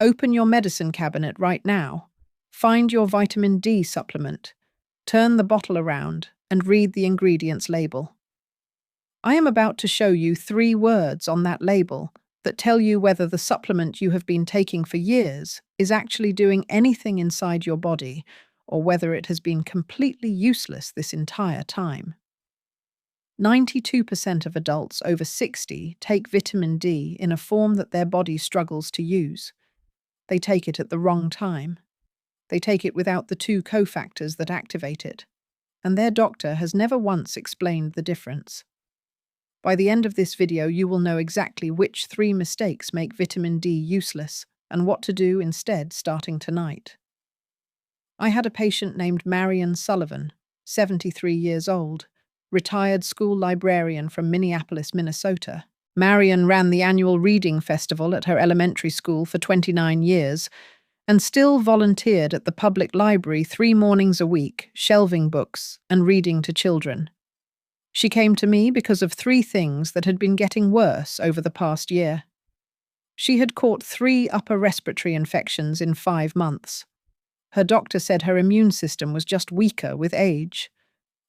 Open your medicine cabinet right now. Find your vitamin D supplement. Turn the bottle around and read the ingredients label. I am about to show you 3 words on that label that tell you whether the supplement you have been taking for years is actually doing anything inside your body or whether it has been completely useless this entire time. 92% of adults over 60 take vitamin D in a form that their body struggles to use. They take it at the wrong time. They take it without the 2 cofactors that activate it, and their doctor has never once explained the difference. By the end of this video, you will know exactly which 3 mistakes make vitamin D useless and what to do instead starting tonight. I had a patient named Marion Sullivan, 73 years old, retired school librarian from Minneapolis, Minnesota. Marion ran the annual reading festival at her elementary school for 29 years and still volunteered at the public library 3 mornings a week, shelving books and reading to children. She came to me because of 3 things that had been getting worse over the past year. She had caught 3 upper respiratory infections in 5 months. Her doctor said her immune system was just weaker with age.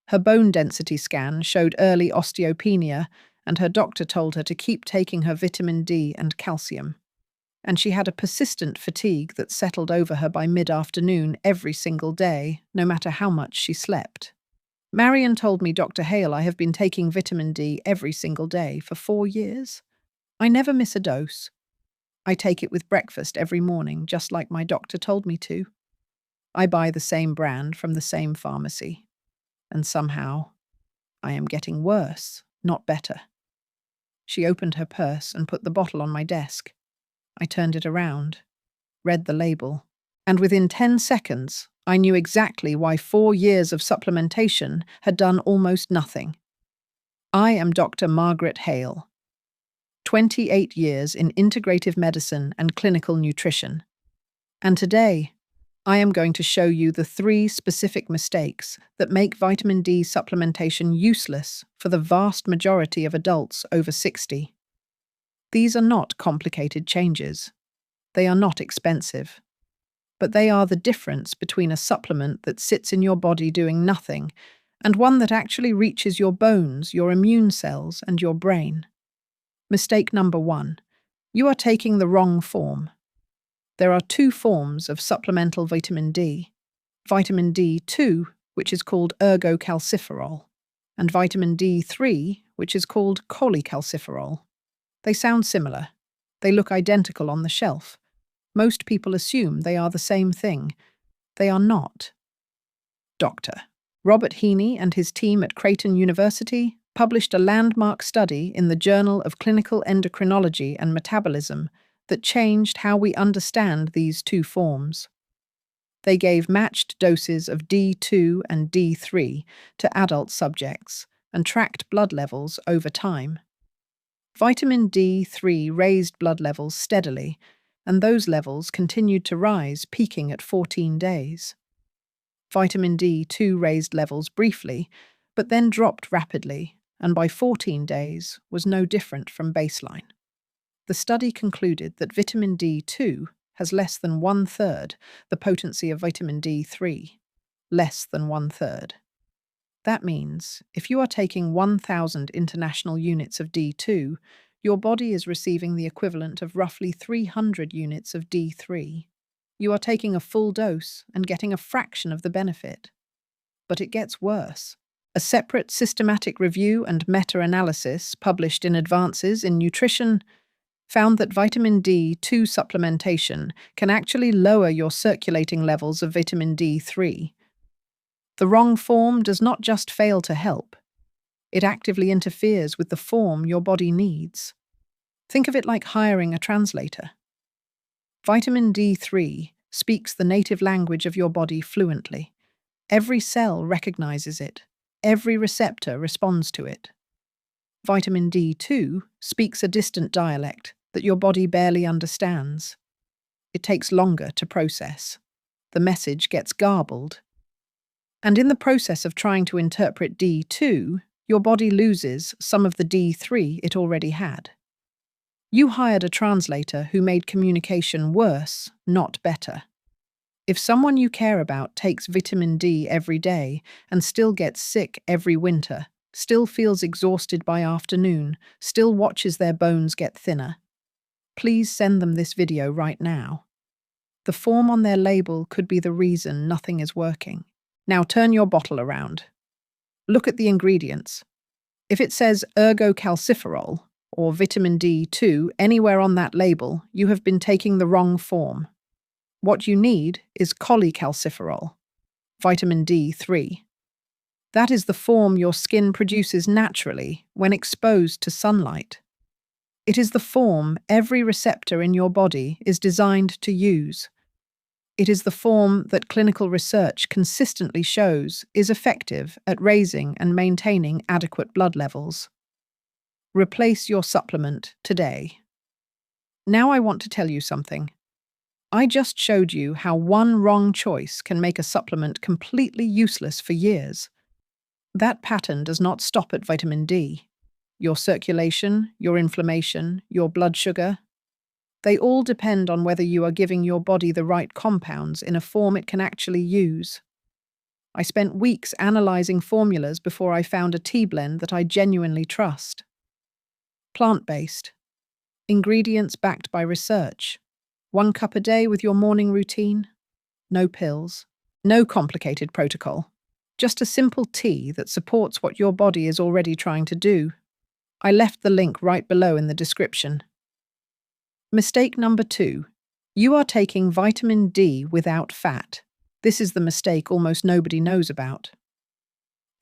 Her bone density scan showed early osteopenia, and her doctor told her to keep taking her vitamin D and calcium. And she had a persistent fatigue that settled over her by mid-afternoon every single day, no matter how much she slept. Marion told me, "Dr. Hale, I have been taking vitamin D every single day for 4 years. I never miss a dose. I take it with breakfast every morning, just like my doctor told me to. I buy the same brand from the same pharmacy. And somehow, I am getting worse, not better." She opened her purse and put the bottle on my desk. I turned it around, read the label, and within 10 seconds, I knew exactly why 4 years of supplementation had done almost nothing. I am Dr. Margaret Hale, 28 years in integrative medicine and clinical nutrition. And today, I am going to show you the 3 specific mistakes that make vitamin D supplementation useless for the vast majority of adults over 60. These are not complicated changes. They are not expensive. But they are the difference between a supplement that sits in your body doing nothing and one that actually reaches your bones, your immune cells, and your brain. Mistake number 1. You are taking the wrong form. There are 2 forms of supplemental vitamin D. Vitamin D2, which is called ergocalciferol, and vitamin D3, which is called cholecalciferol. They sound similar. They look identical on the shelf. Most people assume they are the same thing. They are not. Dr. Robert Hale and his team at Creighton University published a landmark study in the Journal of Clinical Endocrinology and Metabolism that changed how we understand these 2 forms. They gave matched doses of D2 and D3 to adult subjects and tracked blood levels over time. Vitamin D3 raised blood levels steadily, and those levels continued to rise, peaking at 14 days. Vitamin D2 raised levels briefly, but then dropped rapidly, and by 14 days was no different from baseline. The study concluded that vitamin D2 has less than 1/3 the potency of vitamin D3, less than 1/3. That means, if you are taking 1,000 international units of D2, your body is receiving the equivalent of roughly 300 units of D3. You are taking a full dose and getting a fraction of the benefit. But it gets worse. A separate systematic review and meta-analysis published in Advances in Nutrition found that vitamin D2 supplementation can actually lower your circulating levels of vitamin D3. The wrong form does not just fail to help. It actively interferes with the form your body needs. Think of it like hiring a translator. Vitamin D3 speaks the native language of your body fluently. Every cell recognizes it. Every receptor responds to it. Vitamin D2 speaks a distant dialect that your body barely understands. It takes longer to process. The message gets garbled. And in the process of trying to interpret D2, your body loses some of the D3 it already had. You hired a translator who made communication worse, not better. If someone you care about takes vitamin D every day and still gets sick every winter, still feels exhausted by afternoon, still watches their bones get thinner, please send them this video right now. The form on their label could be the reason nothing is working. Now turn your bottle around. Look at the ingredients. If it says ergocalciferol or vitamin D2 anywhere on that label, you have been taking the wrong form. What you need is cholecalciferol, vitamin D3. That is the form your skin produces naturally when exposed to sunlight. It is the form every receptor in your body is designed to use. It is the form that clinical research consistently shows is effective at raising and maintaining adequate blood levels. Replace your supplement today. Now I want to tell you something. I just showed you how one wrong choice can make a supplement completely useless for years. That pattern does not stop at vitamin D. Your circulation, your inflammation, your blood sugar, they all depend on whether you are giving your body the right compounds in a form it can actually use. I spent weeks analyzing formulas before I found a tea blend that I genuinely trust. Plant-based. Ingredients backed by research. 1 cup a day with your morning routine. No pills. No complicated protocol. Just a simple tea that supports what your body is already trying to do. I left the link right below in the description. Mistake number 2. You are taking vitamin D without fat. This is the mistake almost nobody knows about.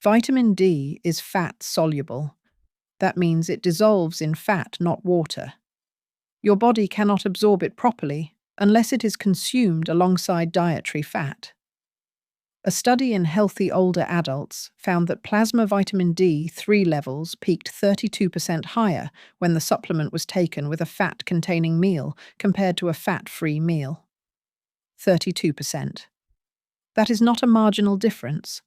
Vitamin D is fat-soluble. That means it dissolves in fat, not water. Your body cannot absorb it properly unless it is consumed alongside dietary fat. A study in healthy older adults found that plasma vitamin D3 levels peaked 32% higher when the supplement was taken with a fat-containing meal compared to a fat-free meal. 32%. That is not a marginal difference.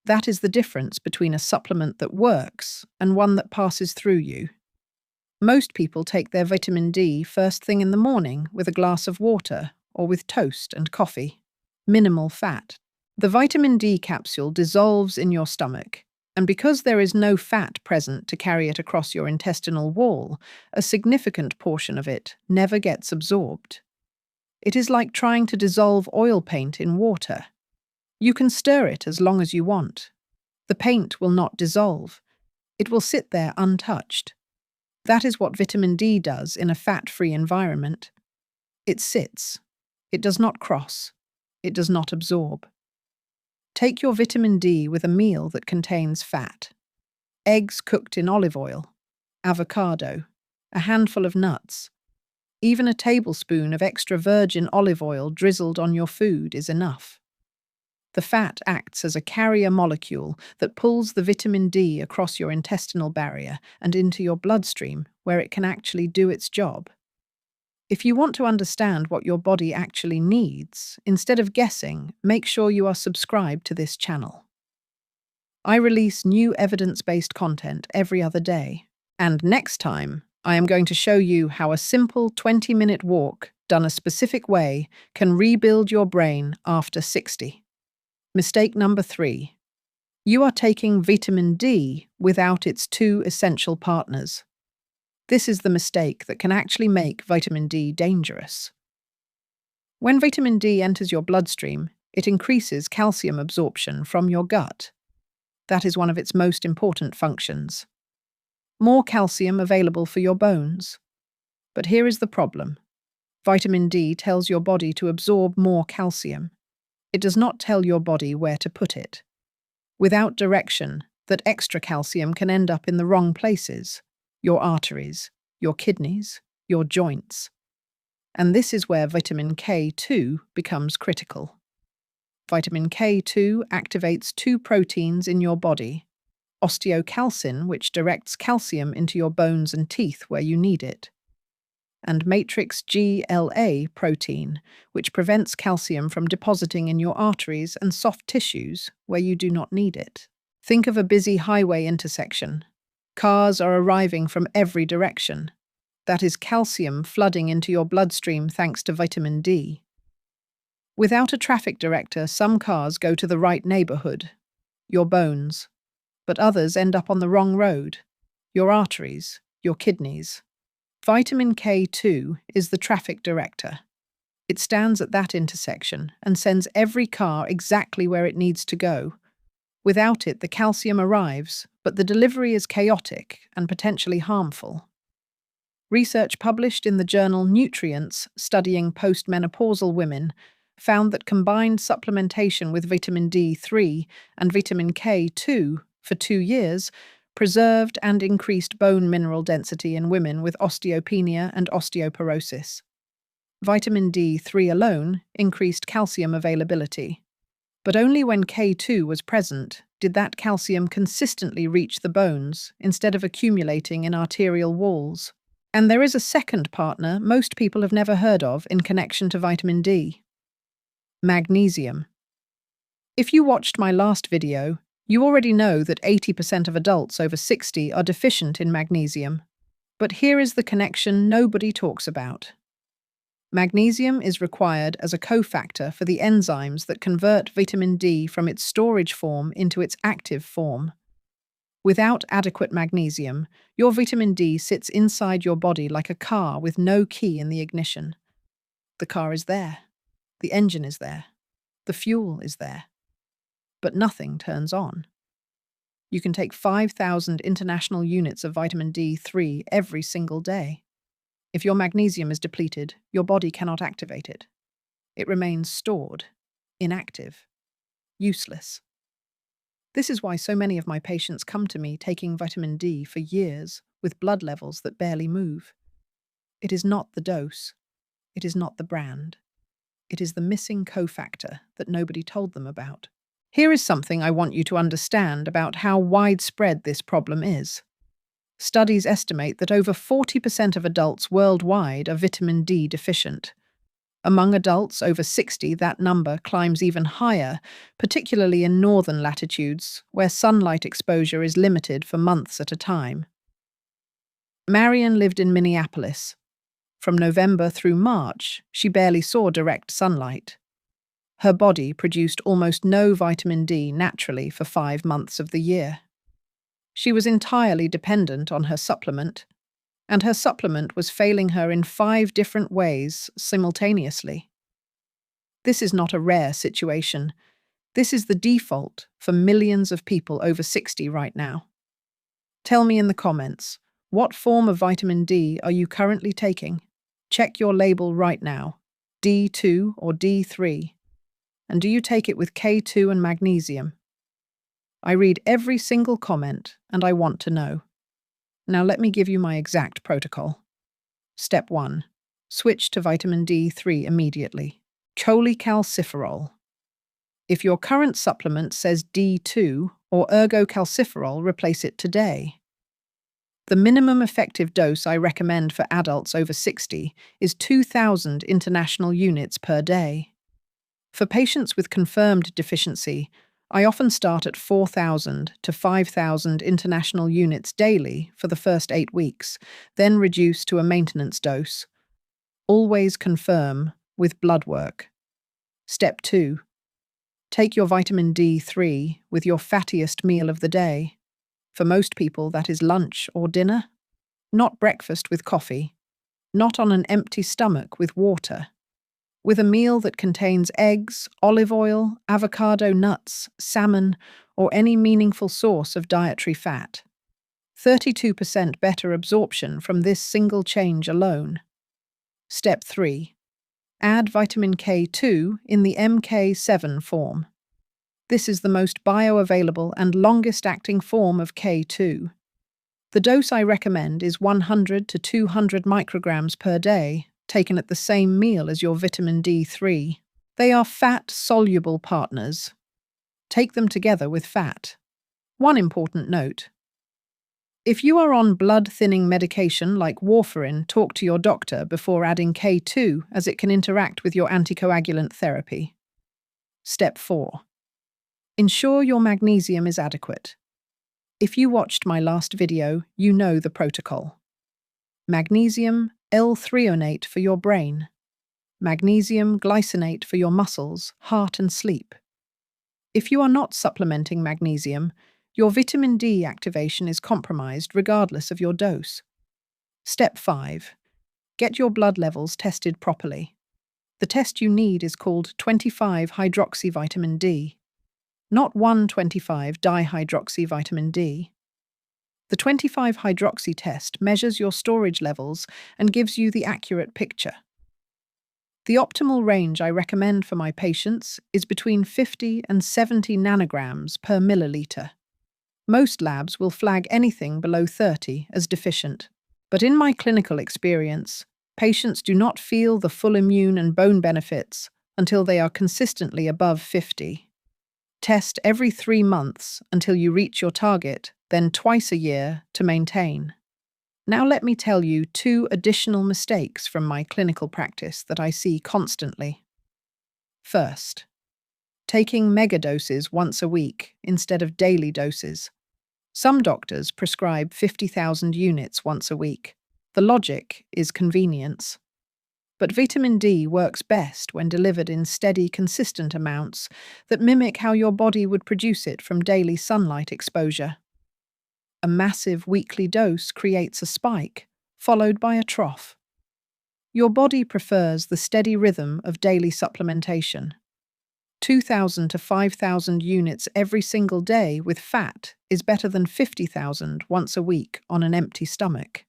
That is the difference between a supplement that works and one that passes through you. Most people take their vitamin D first thing in the morning with a glass of water or with toast and coffee. Minimal fat. The vitamin D capsule dissolves in your stomach, and because there is no fat present to carry it across your intestinal wall, a significant portion of it never gets absorbed. It is like trying to dissolve oil paint in water. You can stir it as long as you want. The paint will not dissolve. It will sit there untouched. That is what vitamin D does in a fat-free environment. It sits. It does not cross. It does not absorb. Take your vitamin D with a meal that contains fat. Eggs cooked in olive oil, avocado, a handful of nuts. Even a tablespoon of extra virgin olive oil drizzled on your food is enough. The fat acts as a carrier molecule that pulls the vitamin D across your intestinal barrier and into your bloodstream, where it can actually do its job. If you want to understand what your body actually needs, instead of guessing, make sure you are subscribed to this channel. I release new evidence-based content every other day, and next time I am going to show you how a simple 20-minute walk done a specific way can rebuild your brain after 60. Mistake number 3. You are taking vitamin D without its 2 essential partners. This is the mistake that can actually make vitamin D dangerous. When vitamin D enters your bloodstream, it increases calcium absorption from your gut. That is one of its most important functions. More calcium available for your bones. But here is the problem. Vitamin D tells your body to absorb more calcium. It does not tell your body where to put it. Without direction, that extra calcium can end up in the wrong places. Your arteries, your kidneys, your joints. And this is where vitamin K2 becomes critical. Vitamin K2 activates 2 proteins in your body, osteocalcin, which directs calcium into your bones and teeth where you need it, and matrix GLA protein, which prevents calcium from depositing in your arteries and soft tissues where you do not need it. Think of a busy highway intersection. Cars are arriving from every direction. That is calcium flooding into your bloodstream thanks to vitamin D. Without a traffic director, some cars go to the right neighborhood, your bones, but others end up on the wrong road, your arteries, your kidneys. Vitamin K2 is the traffic director. It stands at that intersection and sends every car exactly where it needs to go. Without it, the calcium arrives, but the delivery is chaotic and potentially harmful. Research published in the journal Nutrients studying postmenopausal women found that combined supplementation with vitamin D3 and vitamin K2 for 2 years preserved and increased bone mineral density in women with osteopenia and osteoporosis. Vitamin D3 alone increased calcium availability, but only when K2 was present did that calcium consistently reach the bones instead of accumulating in arterial walls. And there is a second partner most people have never heard of in connection to vitamin D: magnesium. If you watched my last video, you already know that 80% of adults over 60 are deficient in magnesium. But here is the connection nobody talks about. Magnesium is required as a cofactor for the enzymes that convert vitamin D from its storage form into its active form. Without adequate magnesium, your vitamin D sits inside your body like a car with no key in the ignition. The car is there. The engine is there. The fuel is there. But nothing turns on. You can take 5,000 international units of vitamin D3 every single day. If your magnesium is depleted, your body cannot activate it. It remains stored, inactive, useless. This is why so many of my patients come to me taking vitamin D for years with blood levels that barely move. It is not the dose. It is not the brand. It is the missing cofactor that nobody told them about. Here is something I want you to understand about how widespread this problem is. Studies estimate that over 40% of adults worldwide are vitamin D deficient. Among adults over 60, that number climbs even higher, particularly in northern latitudes, where sunlight exposure is limited for months at a time. Marion lived in Minneapolis. From November through March, she barely saw direct sunlight. Her body produced almost no vitamin D naturally for 5 months of the year. She was entirely dependent on her supplement, and her supplement was failing her in 5 different ways simultaneously. This is not a rare situation. This is the default for millions of people over 60 right now. Tell me in the comments, what form of vitamin D are you currently taking? Check your label right now, D2 or D3. And do you take it with K2 and magnesium? I read every single comment, and I want to know. Now let me give you my exact protocol. Step 1. Switch to vitamin D3 immediately. Cholecalciferol. If your current supplement says D2 or ergocalciferol, replace it today. The minimum effective dose I recommend for adults over 60 is 2,000 international units per day. For patients with confirmed deficiency, I often start at 4,000 to 5,000 international units daily for the first 8 weeks, then reduce to a maintenance dose. Always confirm with blood work. Step 2. Take your vitamin D3 with your fattiest meal of the day. For most people, that is lunch or dinner. Not breakfast with coffee. Not on an empty stomach with water. With a meal that contains eggs, olive oil, avocado nuts, salmon, or any meaningful source of dietary fat. 32% better absorption from this single change alone. Step 3. Add vitamin K2 in the MK7 form. This is the most bioavailable and longest-acting form of K2. The dose I recommend is 100 to 200 micrograms per day, taken at the same meal as your vitamin D3. They are fat-soluble partners. Take them together with fat. One important note. If you are on blood-thinning medication like warfarin, talk to your doctor before adding K2 as it can interact with your anticoagulant therapy. Step 4. Ensure your magnesium is adequate. If you watched my last video, you know the protocol. magnesium L-threonate for your brain, magnesium glycinate for your muscles, heart and sleep. If you are not supplementing magnesium, your vitamin D activation is compromised regardless of your dose. Step 5. Get your blood levels tested properly. The test you need is called 25-hydroxyvitamin D, not 1,25-dihydroxyvitamin D. The 25-hydroxy test measures your storage levels and gives you the accurate picture. The optimal range I recommend for my patients is between 50 and 70 nanograms per milliliter. Most labs will flag anything below 30 as deficient, but in my clinical experience, patients do not feel the full immune and bone benefits until they are consistently above 50. Test every 3 months until you reach your target, then twice a year to maintain. Now let me tell you 2 additional mistakes from my clinical practice that I see constantly. First, taking megadoses once a week instead of daily doses. Some doctors prescribe 50,000 units once a week. The logic is convenience. But vitamin D works best when delivered in steady, consistent amounts that mimic how your body would produce it from daily sunlight exposure. A massive weekly dose creates a spike, followed by a trough. Your body prefers the steady rhythm of daily supplementation. 2,000 to 5,000 units every single day with fat is better than 50,000 once a week on an empty stomach.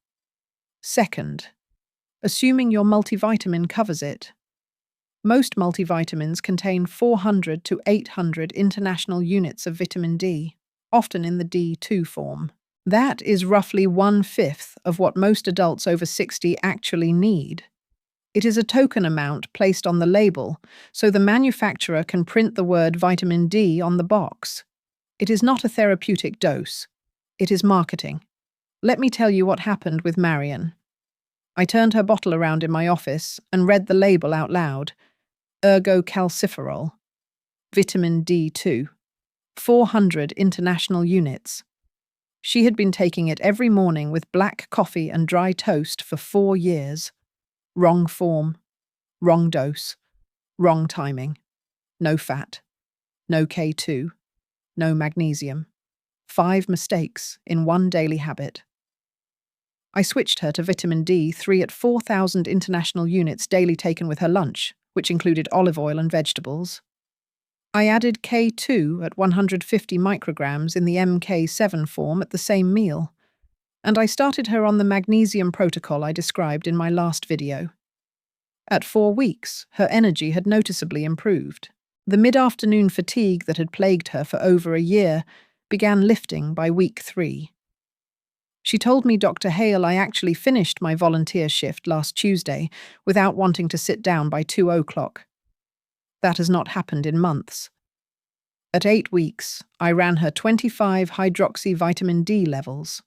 Second, assuming your multivitamin covers it. Most multivitamins contain 400 to 800 international units of vitamin D, often in the D2 form. That is roughly 1/5 of what most adults over 60 actually need. It is a token amount placed on the label, so the manufacturer can print the word vitamin D on the box. It is not a therapeutic dose. It is marketing. Let me tell you what happened with Marion. I turned her bottle around in my office and read the label out loud. Ergocalciferol. Vitamin D2. 400 international units. She had been taking it every morning with black coffee and dry toast for 4 years. Wrong form, wrong dose, wrong timing. No fat, no K2, no magnesium. 5 mistakes in one daily habit. I switched her to vitamin D3 at 4,000 international units daily taken with her lunch, which included olive oil and vegetables. I added K2 at 150 micrograms in the MK7 form at the same meal, and I started her on the magnesium protocol I described in my last video. At 4 weeks, her energy had noticeably improved. The mid-afternoon fatigue that had plagued her for over a year began lifting by week 3. She told me, Dr. Hale, I actually finished my volunteer shift last Tuesday without wanting to sit down by 2 o'clock. That has not happened in months. At 8 weeks, I ran her 25-hydroxyvitamin D levels.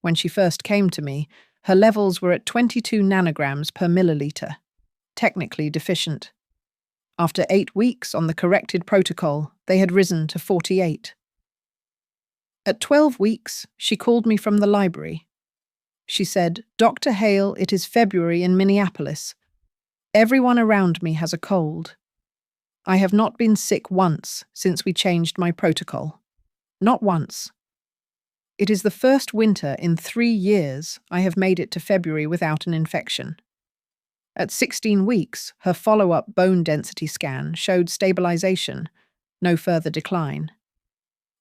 When she first came to me, her levels were at 22 nanograms per milliliter, technically deficient. After 8 weeks on the corrected protocol, they had risen to 48. At 12 weeks, she called me from the library. She said, Dr. Hale, it is February in Minneapolis. Everyone around me has a cold. I have not been sick once since we changed my protocol. Not once. It is the first winter in 3 years I have made it to February without an infection. At 16 weeks, her follow-up bone density scan showed stabilization, no further decline.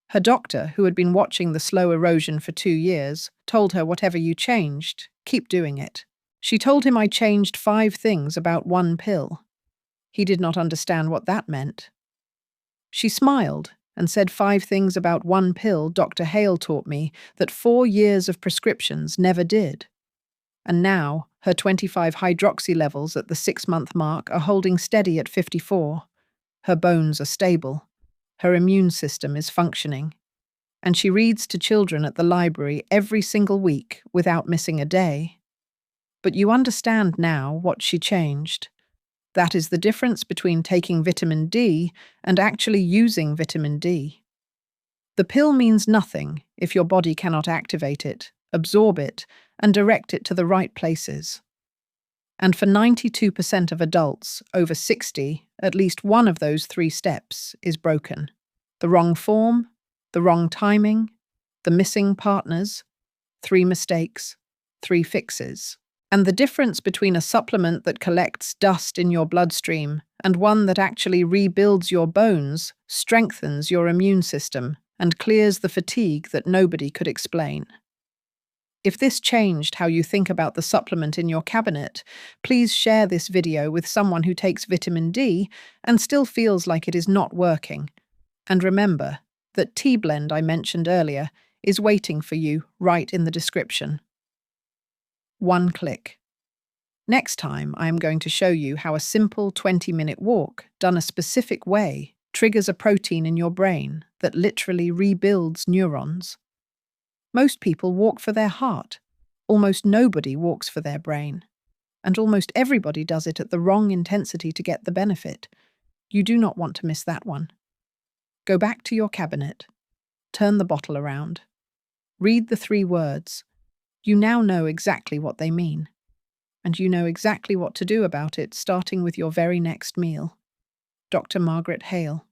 Her doctor, who had been watching the slow erosion for 2 years, told her whatever you changed, keep doing it. She told him I changed 5 things about 1 pill. He did not understand what that meant. She smiled and said 5 things about 1 pill Dr. Hale taught me that 4 years of prescriptions never did. And now, her 25-hydroxy levels at the 6-month mark are holding steady at 54. Her bones are stable. Her immune system is functioning. And she reads to children at the library every single week without missing a day. But you understand now what she changed. That is the difference between taking vitamin D and actually using vitamin D. The pill means nothing if your body cannot activate it, absorb it, and direct it to the right places. And for 92% of adults over 60, at least one of those 3 steps is broken. The wrong form, the wrong timing, the missing partners, 3 mistakes, 3 fixes. And the difference between a supplement that collects dust in your bloodstream and one that actually rebuilds your bones, strengthens your immune system, and clears the fatigue that nobody could explain. If this changed how you think about the supplement in your cabinet, please share this video with someone who takes vitamin D and still feels like it is not working. And remember that tea blend I mentioned earlier is waiting for you right in the description. 1 click. Next time, I am going to show you how a simple 20-minute walk, done a specific way, triggers a protein in your brain that literally rebuilds neurons. Most people walk for their heart. Almost nobody walks for their brain. And almost everybody does it at the wrong intensity to get the benefit. You do not want to miss that one. Go back to your cabinet. Turn the bottle around. Read the 3 words. You now know exactly what they mean. And you know exactly what to do about it, starting with your very next meal. Dr. Margaret Hale.